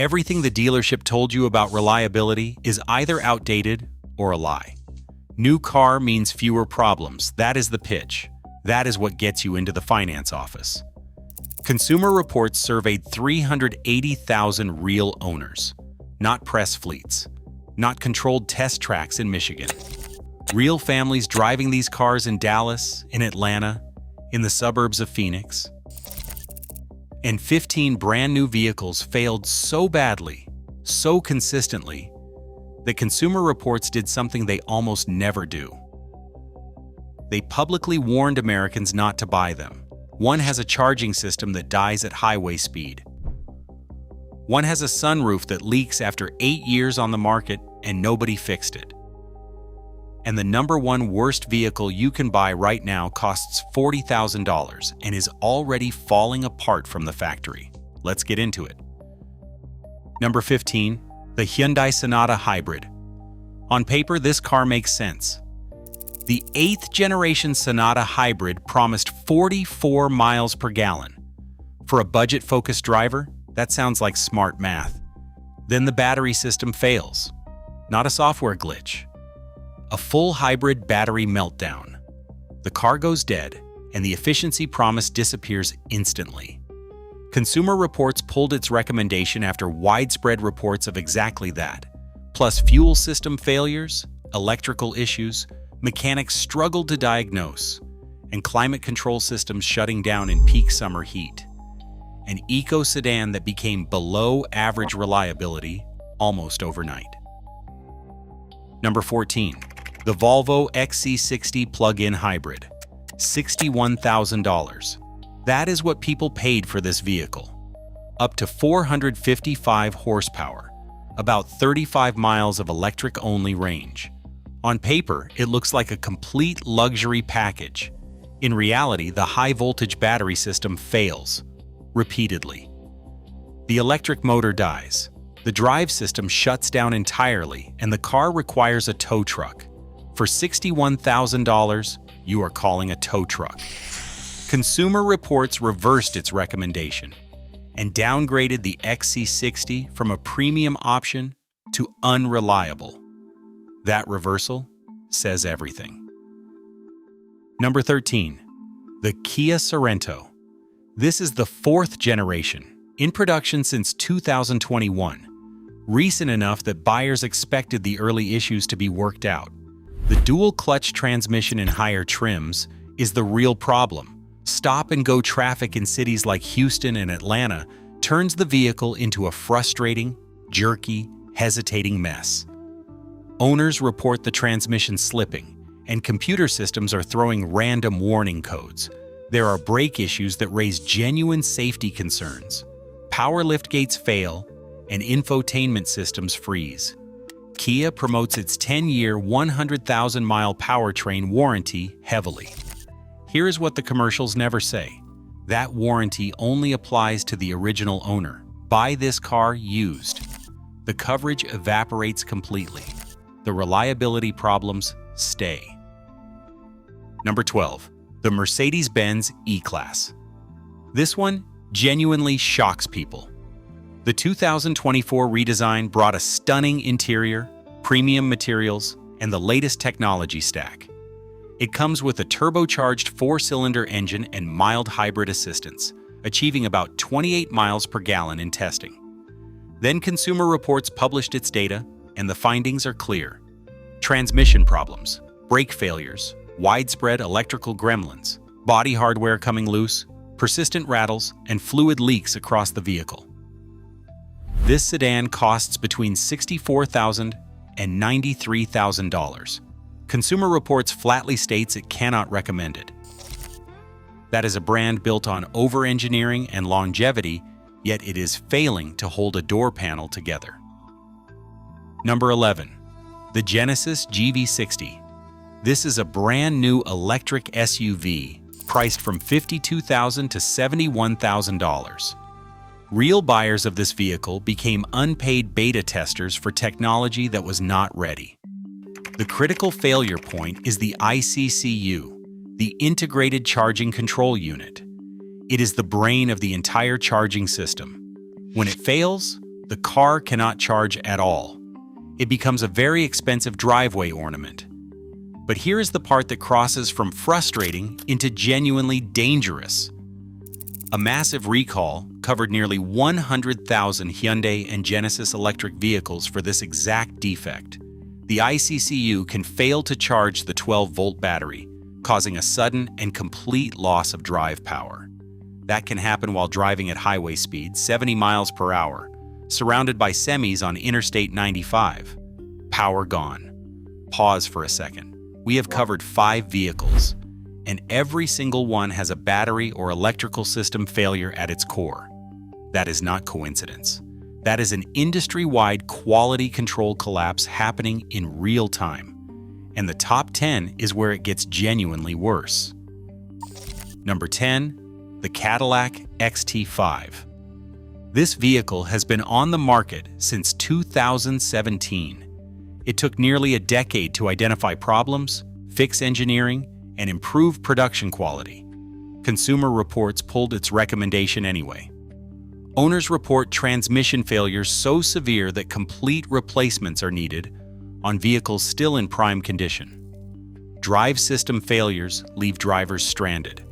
Everything the dealership told you about reliability is either outdated or a lie. New car means fewer problems. That is the pitch. That is what gets you into the finance office. Consumer Reports surveyed 380,000 real owners, not press fleets, not controlled test tracks in Michigan. Real families driving these cars in Dallas, in Atlanta, in the suburbs of Phoenix. And 15 brand new vehicles failed so badly, so consistently, that Consumer Reports did something they almost never do. They publicly warned Americans not to buy them. One has a charging system that dies at highway speed. One has a sunroof that leaks after 8 years on the market and nobody fixed it. And the #1 worst vehicle you can buy right now costs $40,000 and is already falling apart from the factory. Let's get into it. Number 15, the Hyundai Sonata Hybrid. On paper, this car makes sense. The 8th generation Sonata Hybrid promised 44 miles per gallon. For a budget-focused driver, that sounds like smart math. Then the battery system fails. Not a software glitch. A full hybrid battery meltdown. The car goes dead, and the efficiency promise disappears instantly. Consumer Reports pulled its recommendation after widespread reports of exactly that. Plus fuel system failures, electrical issues, mechanics struggled to diagnose, and climate control systems shutting down in peak summer heat. An eco sedan that became below average reliability almost overnight. Number 14. The Volvo XC60 plug-in hybrid, $61,000. That is what people paid for this vehicle. Up to 455 horsepower, about 35 miles of electric-only range. On paper, it looks like a complete luxury package. In reality, the high-voltage battery system fails, repeatedly. The electric motor dies. The drive system shuts down entirely, and the car requires a tow truck. For $61,000, you are calling a tow truck. Consumer Reports reversed its recommendation and downgraded the XC60 from a premium option to unreliable. That reversal says everything. Number 13. The Kia Sorento. This is the 4th generation, in production since 2021. Recent enough that buyers expected the early issues to be worked out. The dual-clutch transmission in higher trims is the real problem. Stop-and-go traffic in cities like Houston and Atlanta turns the vehicle into a frustrating, jerky, hesitating mess. Owners report the transmission slipping, and computer systems are throwing random warning codes. There are brake issues that raise genuine safety concerns. Power liftgates fail, and infotainment systems freeze. Kia promotes its 10-year, 100,000-mile powertrain warranty heavily. Here is what the commercials never say. That warranty only applies to the original owner. Buy this car used. The coverage evaporates completely. The reliability problems stay. Number 12. The Mercedes-Benz E-Class. This one genuinely shocks people. The 2024 redesign brought a stunning interior, premium materials, and the latest technology stack. It comes with a turbocharged 4-cylinder engine and mild hybrid assistance, achieving about 28 miles per gallon in testing. Then Consumer Reports published its data, and the findings are clear. Transmission problems, brake failures, widespread electrical gremlins, body hardware coming loose, persistent rattles, and fluid leaks across the vehicle. This sedan costs between $64,000 and $93,000. Consumer Reports flatly states it cannot recommend it. That is a brand built on over-engineering and longevity, yet it is failing to hold a door panel together. Number 11. The Genesis GV60. This is a brand new electric SUV, priced from $52,000 to $71,000. Real buyers of this vehicle became unpaid beta testers for technology that was not ready. The critical failure point is the ICCU, the Integrated Charging Control Unit. It is the brain of the entire charging system. When it fails, the car cannot charge at all. It becomes a very expensive driveway ornament. But here is the part that crosses from frustrating into genuinely dangerous. A massive recall covered nearly 100,000 Hyundai and Genesis electric vehicles for this exact defect. The ICCU can fail to charge the 12-volt battery, causing a sudden and complete loss of drive power. That can happen while driving at highway speed, 70 miles per hour, surrounded by semis on Interstate 95. Power gone. Pause for a second. We have covered 5 vehicles, and every single one has a battery or electrical system failure at its core. That is not coincidence. That is an industry-wide quality control collapse happening in real time. And the top 10 is where it gets genuinely worse. Number 10, the Cadillac XT5. This vehicle has been on the market since 2017. It took nearly a decade to identify problems, fix engineering, and improve production quality. Consumer Reports pulled its recommendation anyway. Owners report transmission failures so severe that complete replacements are needed on vehicles still in prime condition. Drive system failures leave drivers stranded.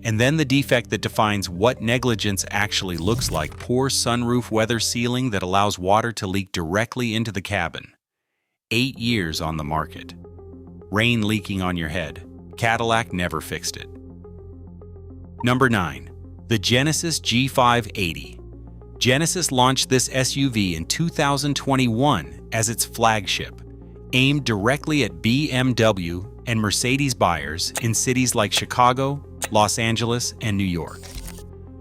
And then the defect that defines what negligence actually looks like: poor sunroof weather sealing that allows water to leak directly into the cabin. 8 years on the market. Rain leaking on your head. Cadillac never fixed it. Number 9. The Genesis G580. Genesis launched this SUV in 2021 as its flagship, aimed directly at BMW and Mercedes buyers in cities like Chicago, Los Angeles, and New York.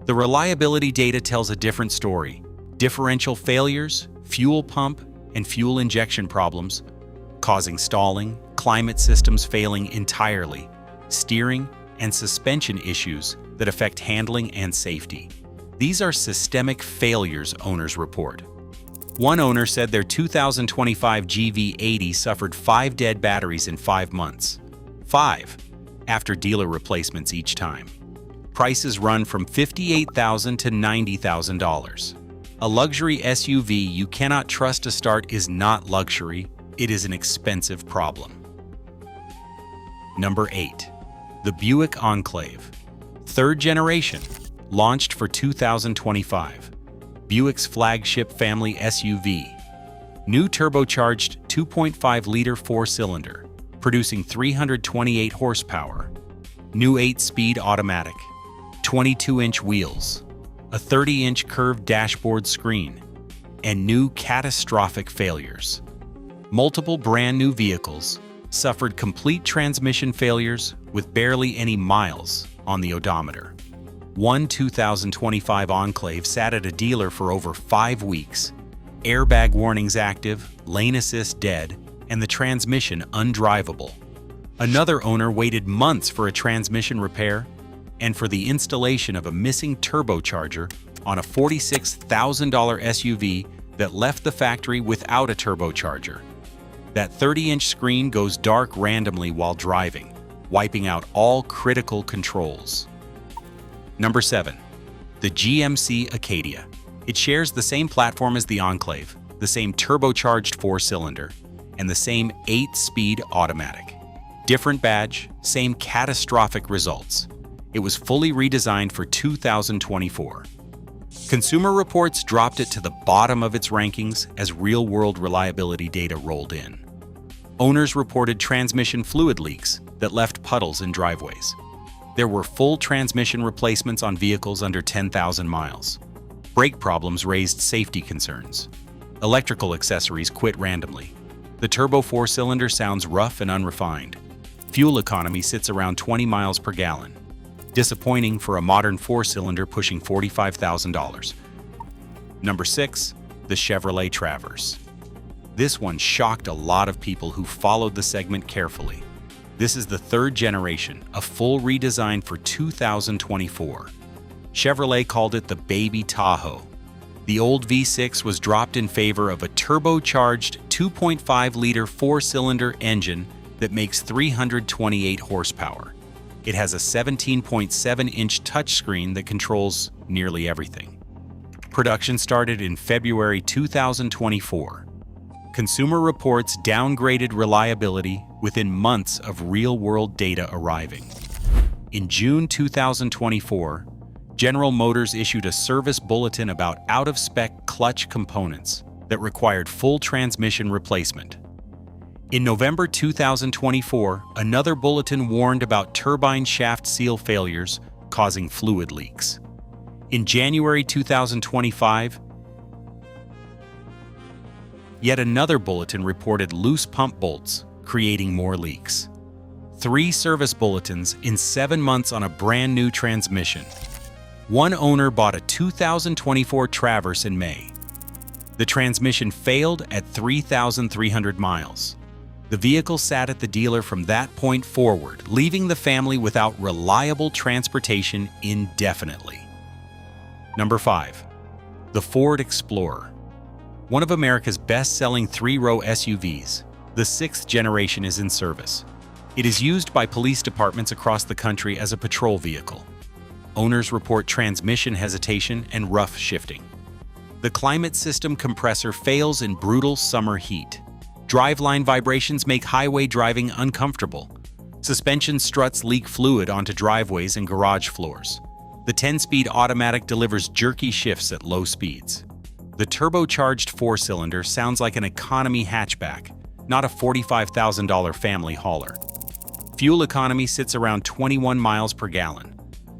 The reliability data tells a different story. Differential failures, fuel pump, and fuel injection problems, causing stalling, climate systems failing entirely, steering and suspension issues that affect handling and safety. These are systemic failures, owners report. One owner said their 2025 GV80 suffered 5 dead batteries in 5 months. 5, after dealer replacements each time. Prices run from $58,000 to $90,000. A luxury SUV you cannot trust to start is not luxury, it is an expensive problem. Number 8. The Buick Enclave. 3rd generation, launched for 2025. Buick's flagship family SUV. New turbocharged 2.5-liter 4-cylinder, producing 328 horsepower. New 8-speed automatic. 22-inch wheels. A 30-inch curved dashboard screen. And new catastrophic failures. Multiple brand new vehicles suffered complete transmission failures with barely any miles on the odometer. One 2025 Enclave sat at a dealer for over 5 weeks. Airbag warnings active, lane assist dead, and the transmission undrivable. Another owner waited months for a transmission repair and for the installation of a missing turbocharger on a $46,000 SUV that left the factory without a turbocharger. That 30-inch screen goes dark randomly while driving, wiping out all critical controls. Number 7. The GMC Acadia. It shares the same platform as the Enclave, the same turbocharged 4-cylinder, and the same 8-speed automatic. Different badge, same catastrophic results. It was fully redesigned for 2024. Consumer Reports dropped it to the bottom of its rankings as real-world reliability data rolled in. Owners reported transmission fluid leaks that left puddles in driveways. There were full transmission replacements on vehicles under 10,000 miles. Brake problems raised safety concerns. Electrical accessories quit randomly. The turbo 4-cylinder sounds rough and unrefined. Fuel economy sits around 20 miles per gallon. Disappointing for a modern 4-cylinder pushing $45,000. Number 6. The Chevrolet Traverse. This one shocked a lot of people who followed the segment carefully. This is the 3rd generation, a full redesign for 2024. Chevrolet called it the Baby Tahoe. The old V6 was dropped in favor of a turbocharged 2.5-liter 4-cylinder engine that makes 328 horsepower. It has a 17.7-inch touchscreen that controls nearly everything. Production started in February 2024. Consumer Reports downgraded reliability within months of real-world data arriving. In June 2024, General Motors issued a service bulletin about out-of-spec clutch components that required full transmission replacement. In November 2024, another bulletin warned about turbine shaft seal failures causing fluid leaks. In January 2025, yet another bulletin reported loose pump bolts, creating more leaks. 3 service bulletins in 7 months on a brand new transmission. One owner bought a 2024 Traverse in May. The transmission failed at 3,300 miles. The vehicle sat at the dealer from that point forward, leaving the family without reliable transportation indefinitely. Number 5. The Ford Explorer. One of America's best-selling 3-row SUVs, the 6th generation is in service. It is used by police departments across the country as a patrol vehicle. Owners report transmission hesitation and rough shifting. The climate system compressor fails in brutal summer heat. Driveline vibrations make highway driving uncomfortable. Suspension struts leak fluid onto driveways and garage floors. The 10-speed automatic delivers jerky shifts at low speeds. The turbocharged 4-cylinder sounds like an economy hatchback, not a $45,000 family hauler. Fuel economy sits around 21 miles per gallon.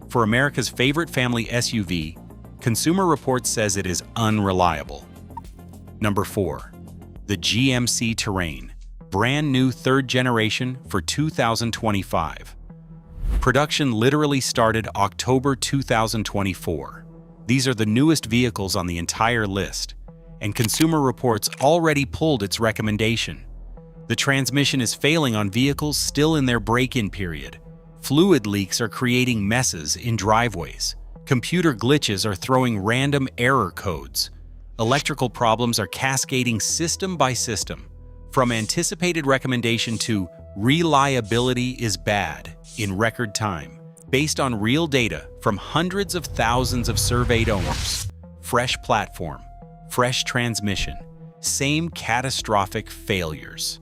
For America's favorite family SUV, Consumer Reports says it is unreliable. Number 4. The GMC Terrain, brand new 3rd generation for 2025. Production literally started October 2024. These are the newest vehicles on the entire list, and Consumer Reports already pulled its recommendation. The transmission is failing on vehicles still in their break-in period. Fluid leaks are creating messes in driveways. Computer glitches are throwing random error codes. Electrical problems are cascading system by system. From anticipated recommendation to reliability is bad in record time, based on real data from hundreds of thousands of surveyed owners. Fresh platform, fresh transmission, same catastrophic failures.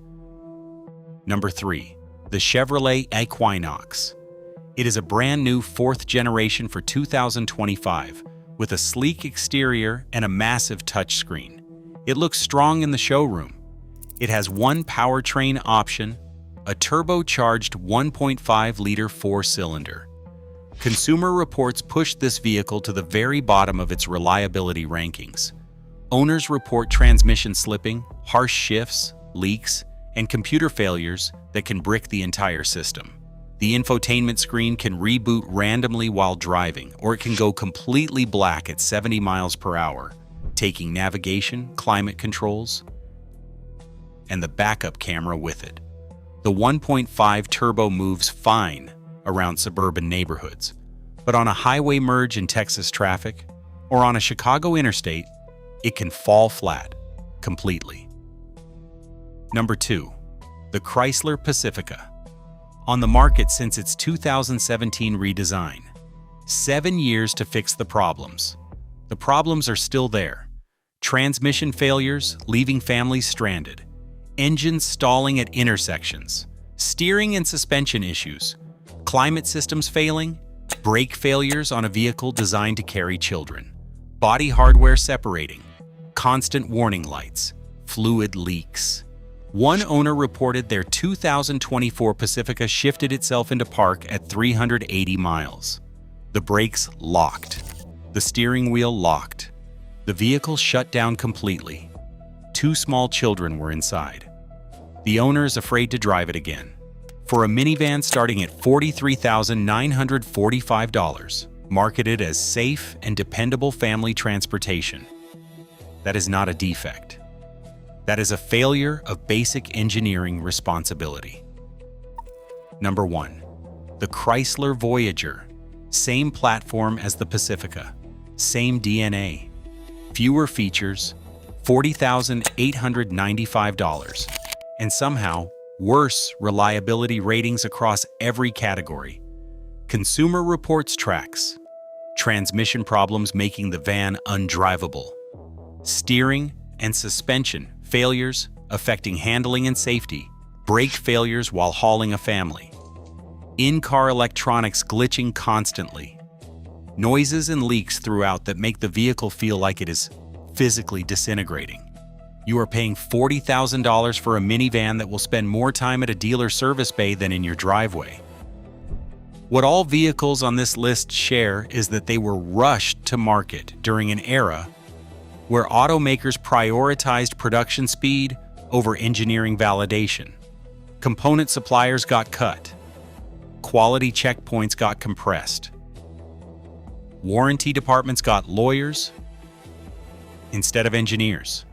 Number 3. The Chevrolet Equinox. It is a brand new 4th generation for 2025 with a sleek exterior and a massive touchscreen. It looks strong in the showroom. It has one powertrain option, a turbocharged 1.5-liter 4-cylinder. Consumer Reports pushed this vehicle to the very bottom of its reliability rankings. Owners report transmission slipping, harsh shifts, leaks, and computer failures that can brick the entire system. The infotainment screen can reboot randomly while driving, or it can go completely black at 70 miles per hour, taking navigation, climate controls, and the backup camera with it. The 1.5 turbo moves fine around suburban neighborhoods, but on a highway merge in Texas traffic or on a Chicago interstate, it can fall flat completely. Number 2. The Chrysler Pacifica. On the market since its 2017 redesign. 7 years to fix the problems. The problems are still there. Transmission failures leaving families stranded. Engines stalling at intersections. Steering and suspension issues. Climate systems failing. Brake failures on a vehicle designed to carry children. Body hardware separating. Constant warning lights. Fluid leaks. One owner reported their 2024 Pacifica shifted itself into park at 380 miles. The brakes locked. The steering wheel locked. The vehicle shut down completely. 2 small children were inside. The owner is afraid to drive it again. For a minivan starting at $43,945, marketed as safe and dependable family transportation. That is not a defect. That is a failure of basic engineering responsibility. Number 1. The Chrysler Voyager. Same platform as the Pacifica. Same DNA. Fewer features. $40,895. And somehow, worse reliability ratings across every category. Consumer Reports tracks. transmission problems making the van undrivable, steering and suspension failures affecting handling and safety, brake failures while hauling a family, in-car electronics glitching constantly, noises and leaks throughout that make the vehicle feel like it is physically disintegrating. You are paying $40,000 for a minivan that will spend more time at a dealer service bay than in your driveway. What all vehicles on this list share is that they were rushed to market during an era where automakers prioritized production speed over engineering validation. Component suppliers got cut. Quality checkpoints got compressed. Warranty departments got lawyers instead of engineers.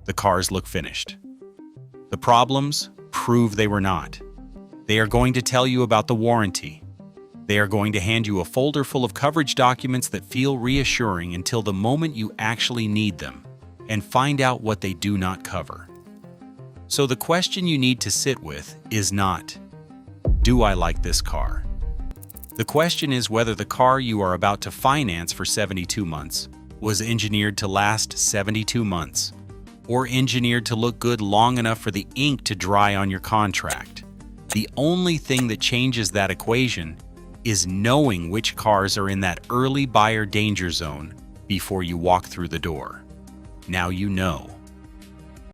The cars look finished. The problems prove they were not. They are going to tell you about the warranty. They are going to hand you a folder full of coverage documents that feel reassuring until the moment you actually need them and find out what they do not cover. So the question you need to sit with is not, do I like this car? The question is whether the car you are about to finance for 72 months was engineered to last 72 months, or engineered to look good long enough for the ink to dry on your contract. The only thing that changes that equation is knowing which cars are in that early buyer danger zone before you walk through the door. Now you know.